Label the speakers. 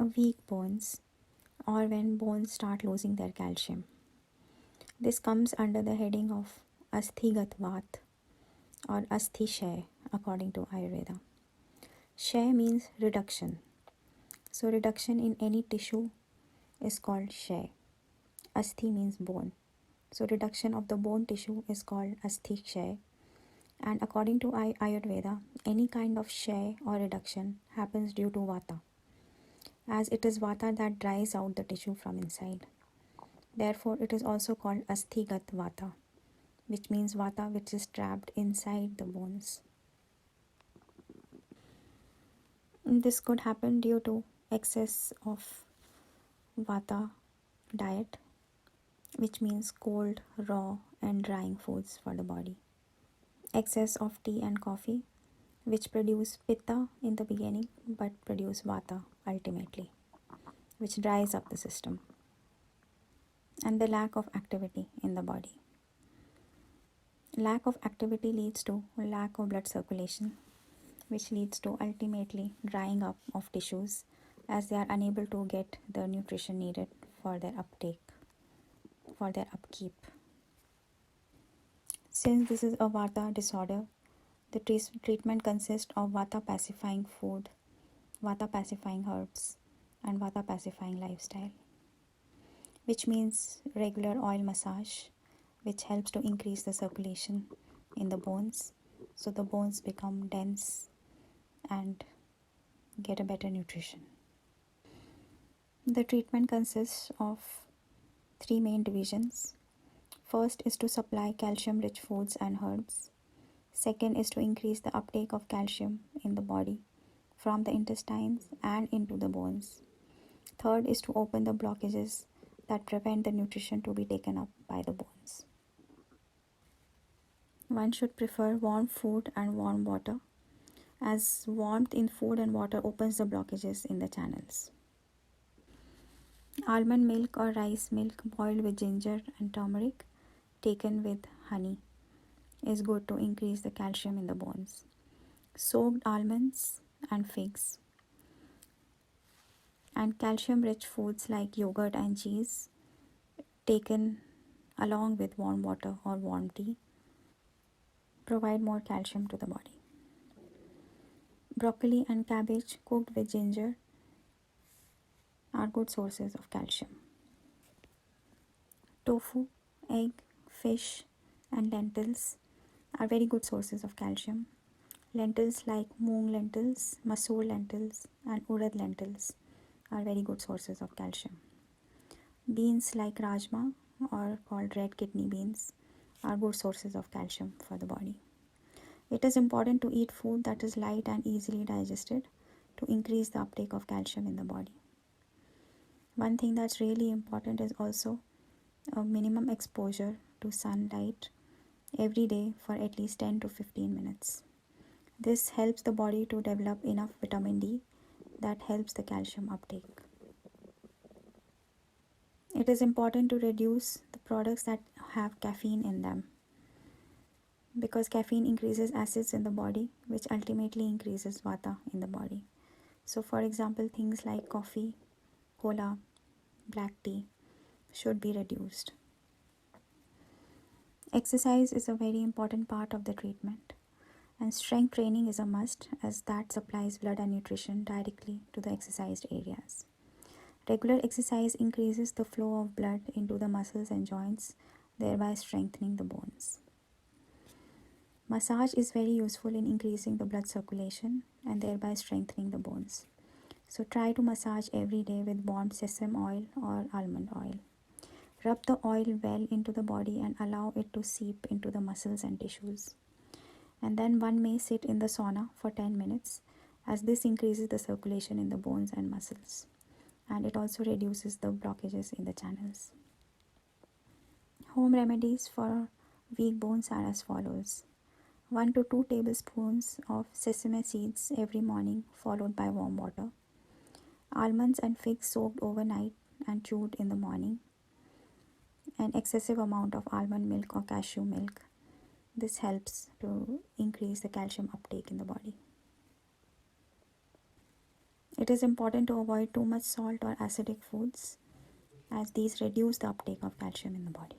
Speaker 1: weak bones, or when bones start losing their calcium. This comes under the heading of Asthigat Vat or Asthi Shay according to Ayurveda. Shay means reduction. So reduction in any tissue is called Shay. Asthi means bone. So reduction of the bone tissue is called Asthi Shay. And according to Ayurveda, any kind of Shay or reduction happens due to Vata, as it is Vata that dries out the tissue from inside. Therefore, it is also called Asthigat Vata, which means Vata which is trapped inside the bones. This could happen due to excess of Vata diet, which means cold, raw and drying foods for the body. Excess of tea and coffee, which produce Pitta in the beginning but produce Vata ultimately, which dries up the system. And the lack of activity in the body. Lack of activity leads to lack of blood circulation, which leads to ultimately drying up of tissues as they are unable to get the nutrition needed for their uptake, for their upkeep. Since this is a Vata disorder, the treatment consists of Vata pacifying food, Vata pacifying herbs, and Vata pacifying lifestyle, which means regular oil massage, which helps to increase the circulation in the bones, so the bones become dense and get a better nutrition. The treatment consists of 3 main divisions. First is to supply calcium-rich foods and herbs. Second is to increase the uptake of calcium in the body from the intestines and into the bones. Third is to open the blockages that prevent the nutrition to be taken up by the bones. One should prefer warm food and warm water, as warmth in food and water opens the blockages in the channels. Almond milk or rice milk boiled with ginger and turmeric, taken with honey, is good to increase the calcium in the bones. Soaked almonds and figs and calcium-rich foods like yogurt and cheese, taken along with warm water or warm tea, provide more calcium to the body. Broccoli and cabbage cooked with ginger are good sources of calcium. Tofu, egg, fish, and lentils are very good sources of calcium. Lentils like moong lentils, masoor lentils, and urad lentils are very good sources of calcium. Beans like rajma, or called red kidney beans, are good sources of calcium for the body. It is important to eat food that is light and easily digested to increase the uptake of calcium in the body. One thing that's really important is also a minimum exposure to sunlight every day for at least 10 to 15 minutes. This helps the body to develop enough vitamin D that helps the calcium uptake. It is important to reduce the products that have caffeine in them, because caffeine increases acids in the body, which ultimately increases Vata in the body. So for example, things like coffee, cola, black tea should be reduced. Exercise is a very important part of the treatment, and strength training is a must, as that supplies blood and nutrition directly to the exercised areas. Regular exercise increases the flow of blood into the muscles and joints, thereby strengthening the bones. Massage is very useful in increasing the blood circulation and thereby strengthening the bones. So try to massage every day with warm sesame oil or almond oil. Rub the oil well into the body and allow it to seep into the muscles and tissues. And then one may sit in the sauna for 10 minutes, as this increases the circulation in the bones and muscles. And it also reduces the blockages in the channels. Home remedies for weak bones are as follows. 1 to 2 tablespoons of sesame seeds every morning, followed by warm water. Almonds and figs soaked overnight and chewed in the morning. An excessive amount of almond milk or cashew milk. This helps to increase the calcium uptake in the body. It is important to avoid too much salt or acidic foods, as these reduce the uptake of calcium in the body.